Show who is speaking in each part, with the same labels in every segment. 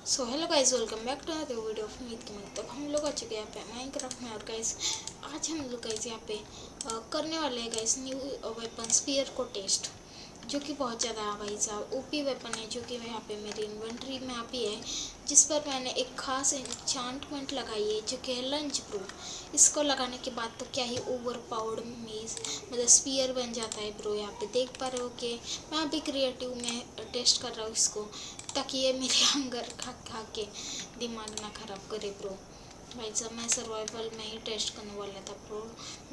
Speaker 1: So hello guys, welcome back to another video of मीत की तक हम लोग आ चुके हैं यहाँ पे माइनक्राफ्ट में। और गाइस आज हम लोग गाइस यहाँ पे करने वाले हैं गाइस न्यू वेपन स्पीयर को टेस्ट, जो कि बहुत ज़्यादा भाई साहब ओपी वेपन है, जो कि यहाँ पे मेरी इन्वेंट्री में आप ही है, जिस पर मैंने एक खास एन्चांटमेंट लगाई है जो कि है लंच प्रूफ। इसको लगाने के बाद तो क्या ही ओवर पावर्ड मेज मतलब स्पीयर बन जाता है ब्रो। यहाँ पे देख पा रहे हो कि मैं अभी क्रिएटिव में टेस्ट कर रहा हूँ इसको, ताकि ये मेरे हंगर खा खा के दिमाग ना ख़राब करे ब्रो। भाई साहब मैं सर्वाइवल में ही टेस्ट करने वाला था ब्रो।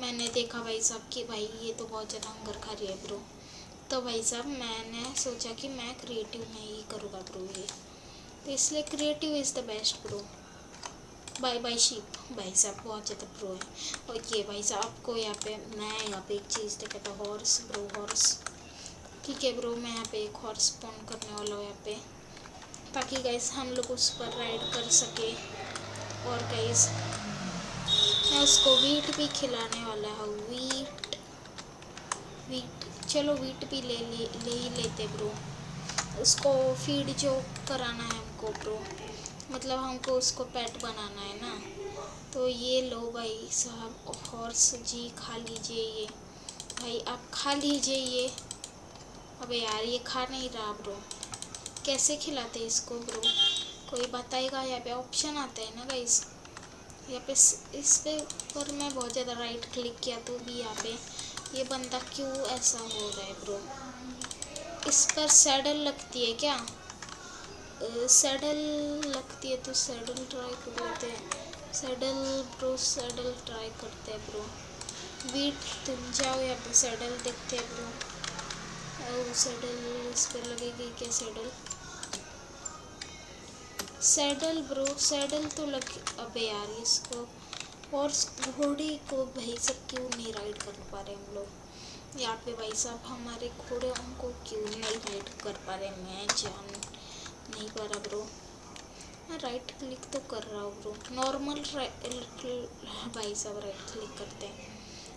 Speaker 1: मैंने देखा भाई साहब कि भाई ये तो बहुत ज़्यादा हंगर खा रही है ब्रो, तो भाई साहब मैंने सोचा कि मैं क्रिएटिव में ही करूँगा ब्रो ये, तो इसलिए creative is the best bro. Bye bye ship. भाई साहब बहुत ज़्यादा प्रो है। और ये भाई साहब आपको यहाँ पे मैं यहाँ पे एक चीज़ देखा था, हॉर्स ब्रो, हॉर्स। ठीक है ब्रो, मैं यहाँ पे एक हॉर्स स्पॉन करने वाला हूँ यहाँ पे, ताकि गाइस हम लोग उस पर राइड कर सके। और गाइस मैं उसको वीट भी खिलाने वाला हूँ, वीट वीट। चलो वीट भी ले ही लेते ब्रो। उसको फीड जो कराना है हमको ब्रो, मतलब हमको उसको पेट बनाना है ना। तो ये लो भाई साहब हॉर्स जी, खा लीजिए ये। भाई आप खा लीजिए ये। अबे यार ये खा नहीं रहा ब्रो, कैसे खिलाते इसको ब्रो, कोई बताएगा? यहाँ पे ऑप्शन आता है ना गाइस, यहाँ पे इस पे पर मैं बहुत ज़्यादा राइट क्लिक किया तो भी यहाँ पे ये बंदा क्यों ऐसा हो रहा है ब्रो। इस पर सैडल लगती है क्या? सैडल लगती है तो सैडल ट्राई कर लेते हैं। सैडल ब्रो, सैडल ट्राई करते हैं ब्रो। वीट तुम जाओ, यहाँ पे सैडल देखते हैं ब्रो। सैडल इस पर लगेगी क्या? सैडल सैडल ब्रो, सैडल तो लग। अबे यार इसको और घोड़े को भाई सब क्यों नहीं राइड कर पा रहे हम लोग यहाँ पे? भाई साहब हमारे घोड़े उनको क्यों नहीं राइड कर पा रहे, मैं जान नहीं पा रहा ब्रो। मैं राइट क्लिक तो कर रहा हूँ ब्रो, नॉर्मल भाई साहब राइट क्लिक करते हैं।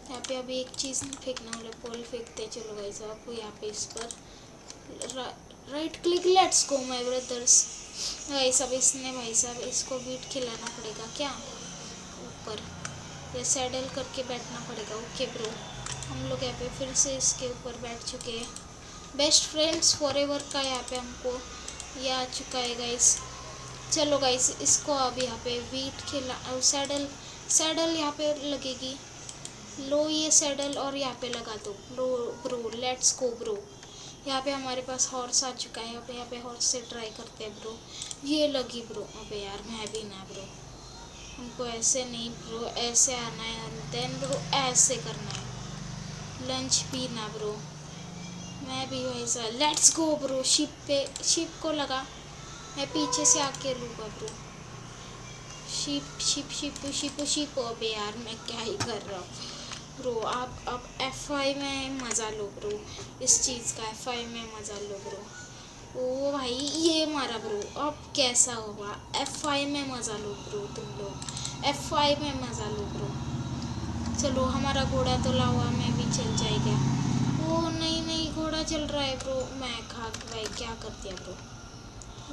Speaker 1: यहाँ पे अभी एक चीज़ नहीं फेंकने वाले, पोल फेंकते हैं। चलो भाई साहब यहाँ पे इस पर right click, let's go my brothers. भाई साहब इसने भाई साहब इसको वीट खिलाना पड़ेगा क्या ऊपर, या सैडल करके बैठना पड़ेगा? ओके ब्रो, हम लोग यहाँ पे फिर से इसके ऊपर बैठ चुके हैं। बेस्ट फ्रेंड्स फॉरएवर का यहाँ पे हमको ये आ चुका है गाइस। चलो गाइस इसको अब यहाँ पे वीट खिला और सैडल, सैडल यहाँ पे लगेगी। लो ये सैडल और यहाँ पे लगा दो bro. Bro let's go bro. यहाँ पे हमारे पास हॉर्स आ चुका है। यहाँ पे हॉर्स से ट्राई करते हैं ब्रो। ये लगी ब्रो। अबे यार मैं भी ना ब्रो, हमको ऐसे नहीं ब्रो, ऐसे आना है, देन ब्रो ऐसे करना है। लंच भी ना ब्रो, मैं भी वैसा। Let's go bro. शिप पे, शिप को लगा, मैं पीछे से आके लूँगा bro. Ship ship ship ship ship. अबे यार मैं क्या ही कर रहा हूँ ब्रो। आप अब F5 में मज़ा लो ब्रो, इस चीज़ का F5 में मज़ा लो ब्रो। ओ भाई ये मारा ब्रो, अब कैसा होगा? F5 में मज़ा लो ब्रो, तुम लोग F5 में मज़ा लो ब्रो। चलो हमारा घोड़ा तो लावा में भी चल जाएगा। ओ नहीं नहीं, घोड़ा चल रहा है ब्रो। मैं खा भाई क्या कर दिया ब्रो,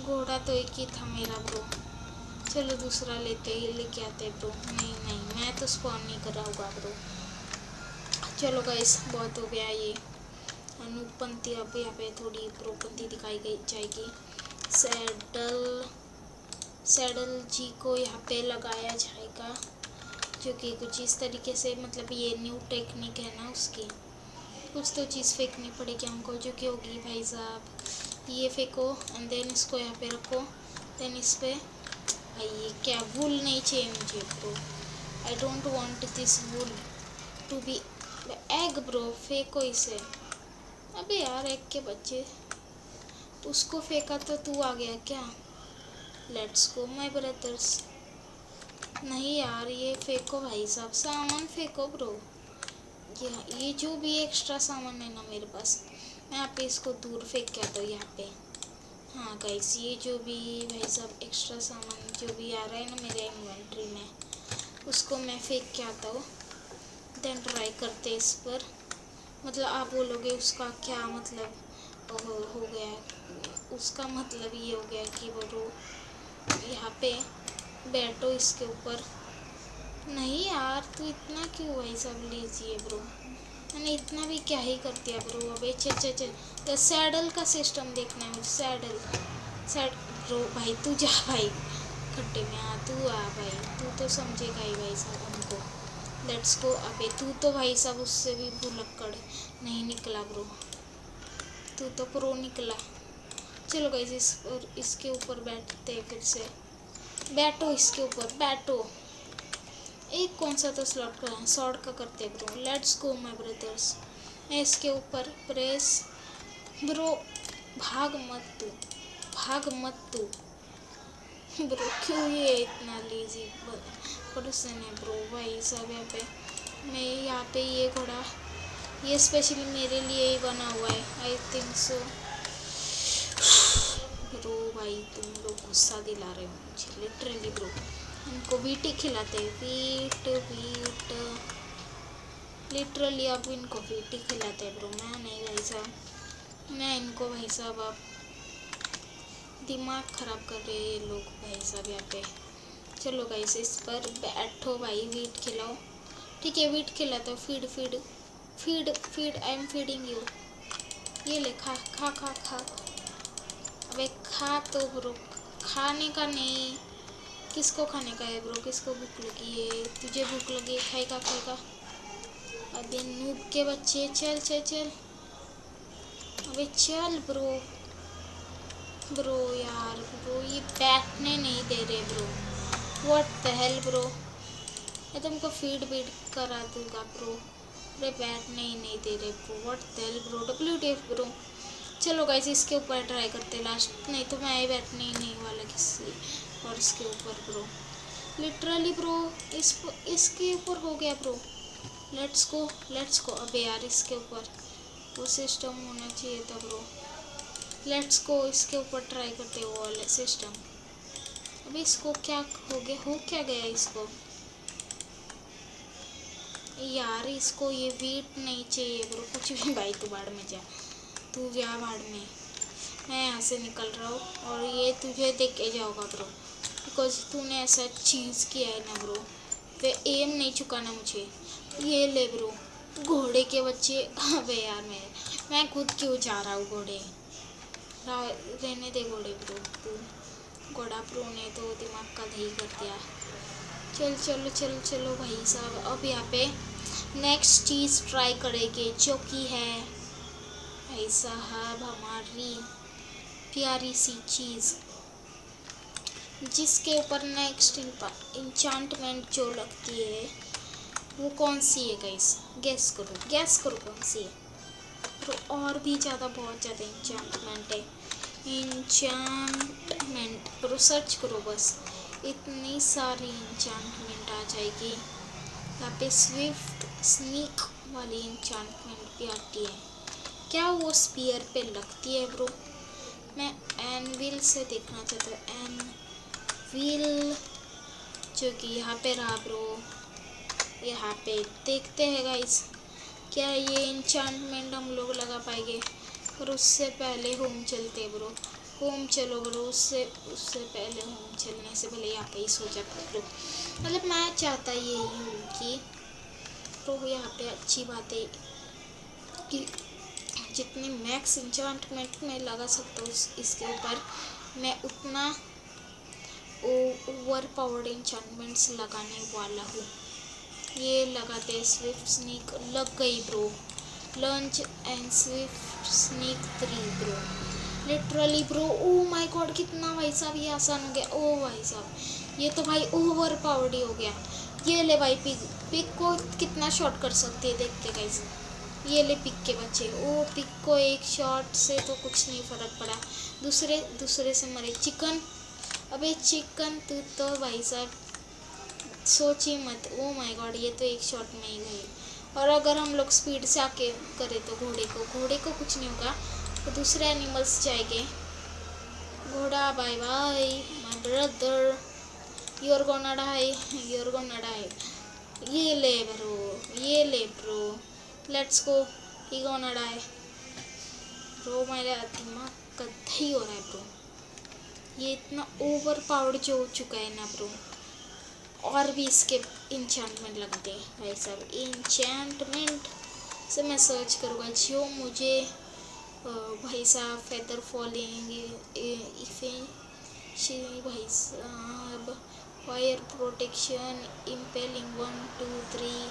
Speaker 1: घोड़ा तो एक ही था मेरा ब्रो। चलो दूसरा लेके आते ब्रो। नहीं नहीं, मैं तो स्पॉन नहीं कर रहा होगा ब्रो। चलो गाइस बहुत हो गया ये अनूपंथी। अब यहाँ पे थोड़ी प्रोपंथी दिखाई गई जाएगी। सैडल, सैडल जी को यहाँ पे लगाया जाएगा, जो कि कुछ इस तरीके से, मतलब ये न्यू टेक्निक है ना उसकी। कुछ तो चीज़ फेंकनी पड़ेगी हमको, जो कि होगी भाई साहब ये फेंको एंड देन इसको यहाँ पे रखो। देन इस पे भाई ये क्या वूल नहीं चाहिए मुझे bro, I don't want this wool to be egg bro. फेंको इसे। अबे यार एग के बच्चे, उसको फेंका तो तू आ गया क्या? Let's go my brothers. नहीं यार ये फेंको भाई साहब, सामान फेंको ब्रो। ये जो भी एक्स्ट्रा सामान है ना मेरे पास, मैं यहाँ पे इसको दूर फेंक के आता हूँ यहाँ पे। हाँ गाइस ये जो भी भाई साहब एक्स्ट्रा सामान जो भी आ रहा है ना मेरे इन्वेंट्री में, उसको मैं फेंक के आता हूँ। देन ट्राई करते इस पर, मतलब आप बोलोगे उसका क्या मतलब हो गया, उसका मतलब ये हो गया कि वो यहाँ पे बैठो इसके ऊपर। नहीं यार, तू इतना क्यों भाई सब लेजी है ब्रो। मैंने इतना भी क्या ही कर दिया ब्रो। अबे चल सैडल का सिस्टम देखना है मुझे। सैड ब्रो भाई तू जा भाई खड्डे में। आ तू, आ भाई तू तो समझेगा ही भाई साहब हमको। Let's go. अबे तू तो भाई साहब उससे भी भुलक्कड़ नहीं निकला ब्रो, तू तो प्रो निकला। चलो गाइस इसके ऊपर बैठते हैं फिर से। बैठो इसके ऊपर बैठो। एक कौन सा तो स्लॉट का शॉर्ट का करते हैं bro. Let's go my brothers. मैं इसके ऊपर प्रेस ब्रो। भाग मत तू ब्रो। क्यों ये इतना लेजी पर्सन है ब्रो भाई सब। यहाँ पे ये घोड़ा ये स्पेशली मेरे लिए ही बना हुआ है आई थिंक सो ब्रो। भाई तुम लोग गुस्सा दिला रहे हो मुझे लिटरली ब्रो। इनको वीट ही खिलाते हैं, वीट लिटरली अब इनको वीट ही खिलाते हैं ब्रो। मैं नहीं भाई साहब, मैं इनको भाई साहब अब दिमाग ख़राब कर रहे हैं ये लोग भाई साहब यहाँ पे। चलो गाइस इस पर बैठो भाई, वीट खिलाओ। ठीक है वीट खिलाता हूँ। Feed I am feeding you. ये ले खा खा खा खा। अबे खा तो ब्रो, खाने का नहीं। किसको खाने का है ब्रो? किसको भूख लगी है? तुझे भूख लगी है, खाएगा। अबे नूब के बच्चे चल। अबे चल ब्रो यार ब्रो ये बैठने नहीं दे रहे bro. What the hell bro. मैं तुमको फीड करा दूंगा ब्रो। अरे बैठने ही नहीं दे रहे bro. What the hell bro. WTF bro. चलो गाइस इसके ऊपर ट्राई करते लास्ट। नहीं तो मैं बैठने ही नहीं वाला किसी और इसके ऊपर ब्रो। लिटरली ब्रो इसके ऊपर हो गया ब्रो। लेट्स गो। अबे यार इसके ऊपर वो सिस्टम होना चाहिए था ब्रो। लेट्स गो इसके ऊपर ट्राई करते वो वाला सिस्टम। अबे इसको क्या हो क्या गया इसको यार। इसको ये वीट नहीं चाहिए ब्रो कुछ भी। भाई तू बाढ़ में जा, तू जा बाढ़ में। मैं यहाँ से निकल रहा हूँ और ये तुझे देख के जाओगा ब्रो, बिकॉज तूने ऐसा चीज़ किया है ना ब्रो। तो एम नहीं चुकाना मुझे। ये ले ब्रो घोड़े के बच्चे। अबे यार मैं खुद क्यों जा रहा हूँ घोड़े। रहने दे घोड़े ब्रो। तू घोड़ा प्रो ने तो दिमाग का दही कर दिया। चलो भाई साहब। अब यहाँ पे नेक्स्ट चीज़ ट्राई करेंगे जो कि है भाई साहब हमारी प्यारी सी चीज़, जिसके ऊपर नेक्स्ट इंचांटमेंट जो लगती है वो कौन सी है गाइस। गैस करो कौन सी है। तो और भी ज़्यादा बहुत ज़्यादा इंचांटमेंट है। इंचांटमेंट पर सर्च करो बस, इतनी सारी इंचांटमेंट आ जाएगी। यहाँ पे स्विफ्ट स्नीक वाली इंचांटमेंट भी आती है। क्या वो स्पीयर पे लगती है ब्रो? मैं एनविल से देखना चाहता हूँ। एनविल जो कि यहाँ पे रहा ब्रो। यहाँ पे देखते हैं गाइस क्या ये इंचांटमेंट हम लोग लगा पाएंगे। पर उससे पहले होम चलते ब्रो। होम चलो ब्रो। उससे पहले होम चलने से पहले यहाँ पे ही सो जाता ब्रो। मतलब मैं चाहता यही हूँ कि ब्रो यहाँ पे अच्छी बात है कि जितनी मैक्स इंचांटमेंट में लगा सकता हूँ इसके ऊपर मैं उतना ओवर पावर्ड इंचांटमेंट्स लगाने वाला हूँ। ये लगाते स्विफ्ट स्नीक लग गई bro. Lunch and Swift sneak 3 bro. Literally bro oh my God कितना भाई साहब ये आसान हो गया। ओ भाई साहब ये तो भाई ओवर पावर्ड ही हो गया। ये ले भाई पिग को कितना शॉट कर सकते हैं देखते गाइस। ये ले पिग के बच्चे। ओ पिग को एक शॉट से तो कुछ नहीं फर्क पड़ा। दूसरे से मरे। चिकन। अबे चिकन तू तो भाई साहब सोचिए मत। ओ माय गॉड ये तो एक शॉट में ही गई। और अगर हम लोग स्पीड से आके करें तो घोड़े को कुछ नहीं होगा तो दूसरे एनिमल्स जाएंगे। घोड़ा bye bye my brother you're gonna die। ये ले bro let's go. he gonna die bro. मेरा दिमाग गद्दा ही हो रहा है ब्रो। ये इतना ओवर पावर्ड जो हो चुका है ना ब्रो। और भी इसके इंचेंटमेंट लगते हैं भाई साहब। इंचेंटमेंट से मैं सर्च करूँगा जो मुझे भाई साहब फेदर फॉलिंग इफेंशी भाई साहब, फायर प्रोटेक्शन, इम्पेलिंग 1 2 3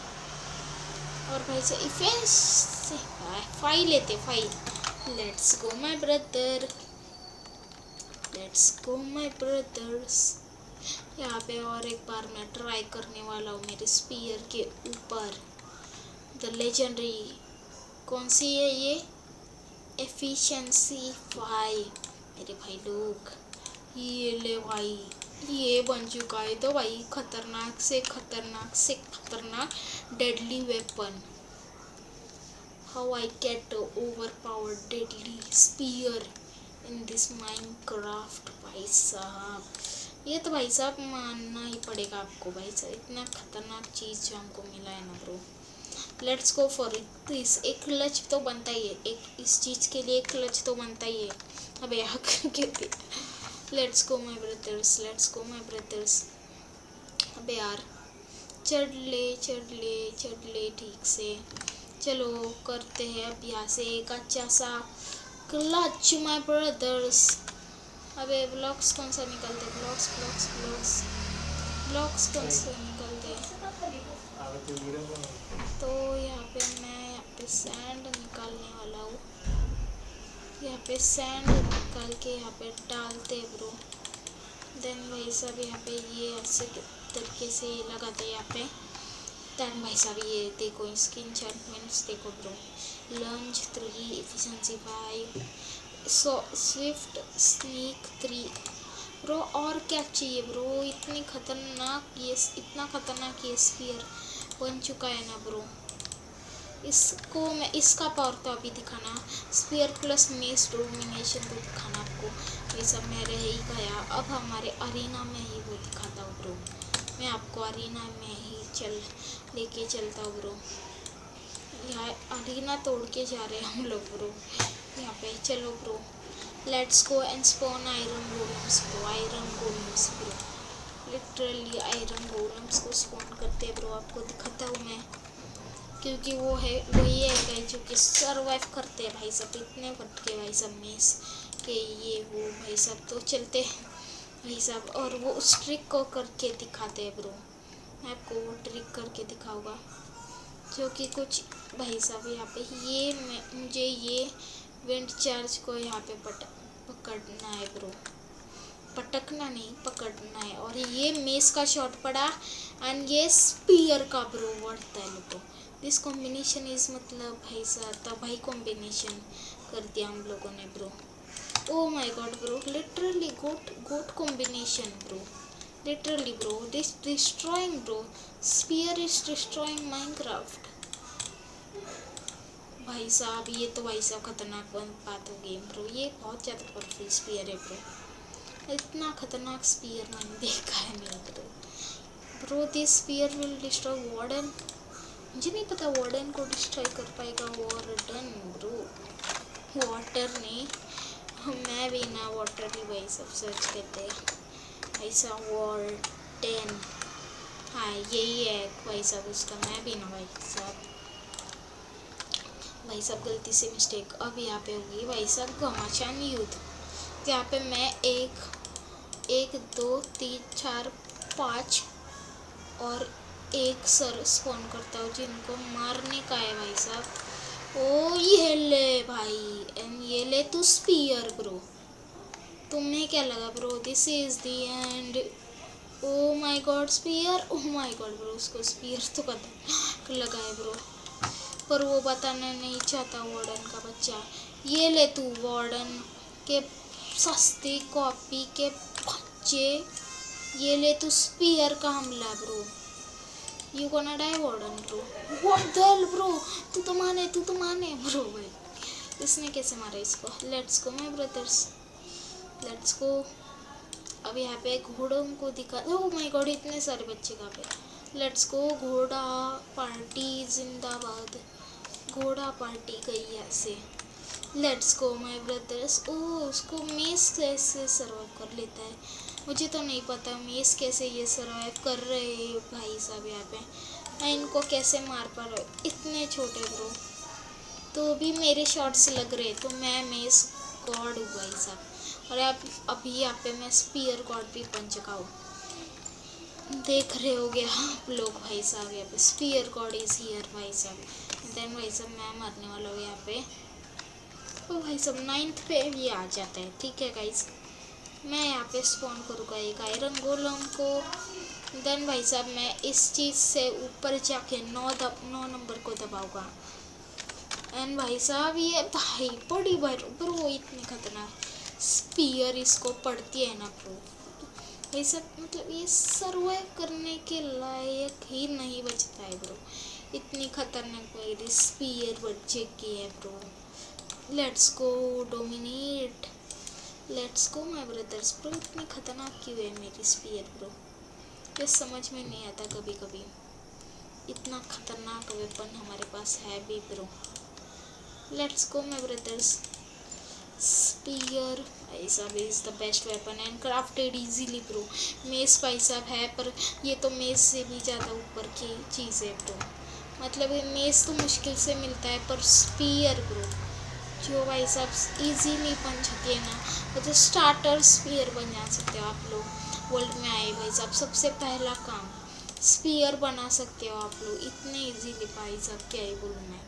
Speaker 1: और भाई साहब इफेंस 5 लेते 5। Let's go my brother, let's go my brothers. यहाँ पे और एक बार मैं ट्राई करने वाला हूँ मेरे स्पीयर के ऊपर द लेजेंडरी। कौन सी है ये? एफिशिएंसी 5 मेरे भाई लोग। ये ले भाई, ये बन चुका है तो भाई खतरनाक से खतरनाक deadly weapon. How I get over powered deadly spear in this Minecraft भाई साहब। ये तो भाई साहब मानना ही पड़ेगा आपको भाई साहब, इतना खतरनाक चीज़ जो हमको मिला है ना bro. Let's go for it. तो इस एक क्लच तो बनता ही है, एक इस चीज़ के लिए एक क्लच तो बनता ही है। अबे यहाँ कहते let's go my brothers, let's go my brothers. अबे यार चढ़ ले ठीक से। चलो करते हैं अब यहाँ से एक अच्छा सा क्लच माय ब्रदर्स। अबे ब्लॉक्स कौन सा निकलते? ब्लॉक्स कौन से निकलते? तो यहाँ पे सैंड निकालने वाला हूँ। यहाँ पे सैंड निकाल के यहाँ पे डालते ब्रो। देन भाई साहब यहाँ पे ये ऐसे तरीके से लगाते यहाँ पे। देन भाई साहब ये देखो इसकी इंचेंटमेंट्स देखो ब्रो। लंज 3, एफिशिएंसी 5, स्विफ्ट स्नीक 3 ब्रो। और क्या चाहिए ब्रो? इतनी खतरनाक ये इतना खतरनाक ये स्फीयर बन चुका है ना ब्रो। इसको मैं इसका पावर तो अभी दिखाना, स्फीयर प्लस मेस डोमिनेशन तो दिखाना आपको। ये सब मैं रह ही गया, अब हमारे अरीना में ही वो दिखाता हूँ ब्रो। मैं आपको अरीना में ही लेके चलता हूँ ब्रो। यहाँ अरीना तोड़ के जा रहे हैं हम लोग ब्रो यहाँ पे। चलो bro let's go and spawn iron golems bro. Iron golems bro, literally iron golems को स्पॉन करते हैं ब्रो। आपको दिखाता हूँ मैं, क्योंकि वो है वही है गाइस जो कि सर्वाइव करते हैं भाई सब। इतने भटके भाई सब मेस के ये वो भाई सब। तो चलते हैं भाई साहब और वो उस ट्रिक को करके दिखाते हैं ब्रो। मैं आपको वो ट्रिक करके दिखाऊंगा जो कि कुछ भाई साहब यहाँ पे ये मुझे ये विंड चार्ज को यहाँ पे पकड़ना है ब्रो। पटकना नहीं, पकड़ना है। और ये मेस का शॉट पड़ा एंड ये स्पीयर का ब्रो वर्थ है ब्रो। दिस कॉम्बिनेशन इज मतलब भाई साहब तबाही कॉम्बिनेशन कर दिया हम लोगों ने bro. Oh my God bro, literally goat combination bro. Literally bro, this destroying bro. Spear is destroying Minecraft भाई साहब। ये तो भाई साहब खतरनाक बात हो गई ब्रो। ये बहुत ज़्यादा पावरफुल स्पीयर है ब्रो। इतना खतरनाक स्पीयर मैंने देखा है नहीं bro. This spear will destroy warden. मुझे नहीं पता वार्डन को डिस्ट्रॉय कर पाएगा वार्डन ब्रो। वाटर नहीं, मैं भी ना वाटर भी भाई सब सर्च करते हैं ऐसा वार्डन। हाँ यही है भाई साहब उसका। मैं भी ना भाई साहब गलती से मिस्टेक अब यहाँ पे होगी भाई साहब घमासान युद्ध। यहाँ पे मैं 1 2 3 4 5 और एक सर स्पॉन करता हूँ जिनको मारने का है भाई साहब। ओ ये ले भाई एंड ये ले तू स्पीयर ब्रो। तुम्हें क्या लगा bro? This is the end. Oh my God spear, oh my God bro. उसको स्पीयर तो पता लगा है ब्रो, पर वो बताना नहीं चाहता वार्डन का बच्चा। ये ले तू वार्डन के सस्ते कॉपी के बच्चे। ये ले तू स्पीयर का हमला bro. You gonna die warden bro. What the hell bro, तू तो माने ब्रो भाई। इसने कैसे मारा इसको? Let's go my brothers, let's go. अब यहाँ पे घोड़ों को दिखा। ओह माय गॉड इतने सारे बच्चे कहाँ पे। लेट्स गो घोड़ा पार्टी जिंदाबाद। घोड़ा पार्टी गई ऐसे। Let's go my brothers. ओ उसको मेस कैसे सर्वाइव कर लेता है, मुझे तो नहीं पता मेस कैसे ये सर्वाइव कर रहे हैं भाई साहब। यहाँ पे मैं इनको कैसे मार पा रहा हूँ, इतने छोटे ब्रो, तो भी मेरे शॉट्स लग रहे, तो मैं मेस गॉड हूँ भाई साहब। और आप अभी यहाँ पे मैं स्पीयर गॉड भी बन चुका हूँ, देख रहे होगे आप लोग भाई साहब। यहाँ पे स्पीयर गॉड इज हियर भाई साहब। देन भाई साहब मैं मरने वाला हूँ यहाँ पे। ओ भाई साहब 9th पे ये आ जाता है, ठीक है गाइस। मैं यहाँ पे स्पॉन करूँगा एक आयरन गोलम को। देन भाई साहब मैं इस चीज़ से ऊपर जाके 9 नंबर को दबाऊँगा। एंड भाई साहब ये भाई बड़ी ब्रो इतनी खतरनाक स्पीयर इसको पड़ती है ना ब्रो, ये सब मतलब ये सर्वाइव करने के लायक ही नहीं बचता है ब्रो। इतनी खतरनाक मेरी स्पीयर बच्चे की है bro. Let's go dominate, let's go my brothers. Bro इतनी खतरनाक क्यों है मेरी स्पीयर ब्रो, ये समझ में नहीं आता कभी कभी। इतना खतरनाक वेपन हमारे पास है भी bro. Let's go my brothers. Spear भाई साहब is the best weapon and crafted easily bro. Mace भाई साहब है, पर ये तो मेस से भी ज़्यादा ऊपर की चीज़ है ब्रो। मतलब ये मेस तो मुश्किल से मिलता है, पर स्पीयर ब्रो जो भाई साहब इजीली बन जाती है ना, मतलब स्टार्टर स्पीयर बन जा सकते हो आप लोग। वर्ल्ड में आए भाई साहब सबसे पहला काम स्पीयर बना सकते हो आप लोग इतने इजीली भाई साहब, क्या ही बोलूँ मैं।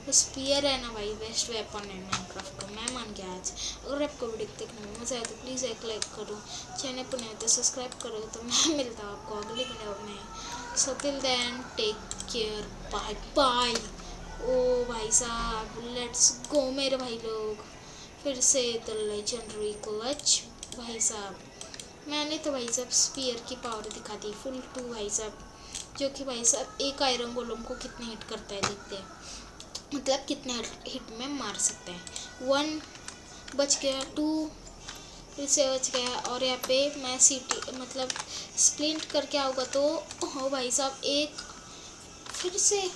Speaker 1: तो स्पीयर है ना भाई बेस्ट वेपन है माइनक्राफ्ट का, मैं मान गया आज। अगर आपको वीडियो देखने में मज़ा आए तो प्लीज़ एक लाइक करो, चैनल पर नहीं तो सब्सक्राइब करो। तो मैं मिलता हूँ आपको अगली वीडियो में। So till then take care, bye bye. ओ भाई साहब लेट्स गो मेरे भाई लोग, फिर से द लेजेंडरी क्लच भाई साहब। मैंने तो भाई साहब स्पीयर की पावर दिखा दी फुल 2 भाई साहब, जो कि भाई साहब एक आयरन गोलम को कितने हिट करता है देखते हैं, मतलब कितने हिट में मार सकते हैं। 1 बच गया, 2 फिर से बच गया, और यहाँ पे मैं सीटी मतलब स्प्लिंट करके आऊँगा तो हो भाई साहब एक फिर से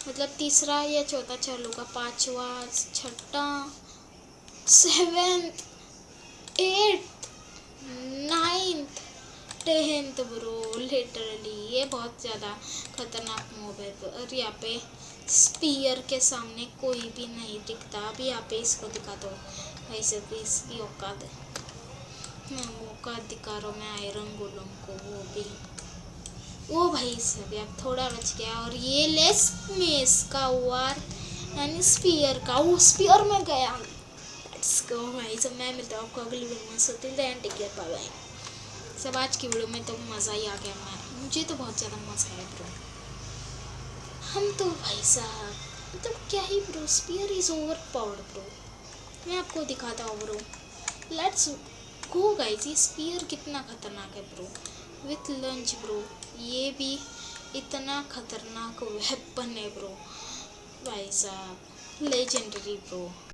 Speaker 1: मतलब तीसरा या चौथा चलूँगा, 5वां 6ठा 7th 8th 9th 10th bro. Literally ये बहुत ज़्यादा खतरनाक मूव है। तो और यहाँ पे स्पीयर के सामने कोई भी नहीं दिखता। अभी यहाँ पे इसको दिखा दो भाई साहब इसकी औकात, मैं औकात दिखा रहा हूँ मैं आयरन गोलम को, वो भी वो भाई साहब अब थोड़ा बच गया। और ये लेस मेस का वार यानी स्पीयर का, वो स्पीयर में गया। लेट्स गो भाई साहब, मैं मिलता हूँ आपको अगली वीडियो में। So till then take care, bye bye. सब आज की वीडियो में तो मज़ा ही आ गया, मुझे तो बहुत ज़्यादा मज़ा आया ब्रो। हम तो भाई साहब मतलब क्या ही bro, spear is over powered bro. मैं आपको दिखाता हूँ ब्रो, लेट्स गो गाइस। ये स्पीयर कितना खतरनाक है ब्रो, विथ लंच ब्रो। ये भी इतना खतरनाक वेपन है ब्रो भाई साहब, लेजेंडरी ब्रो।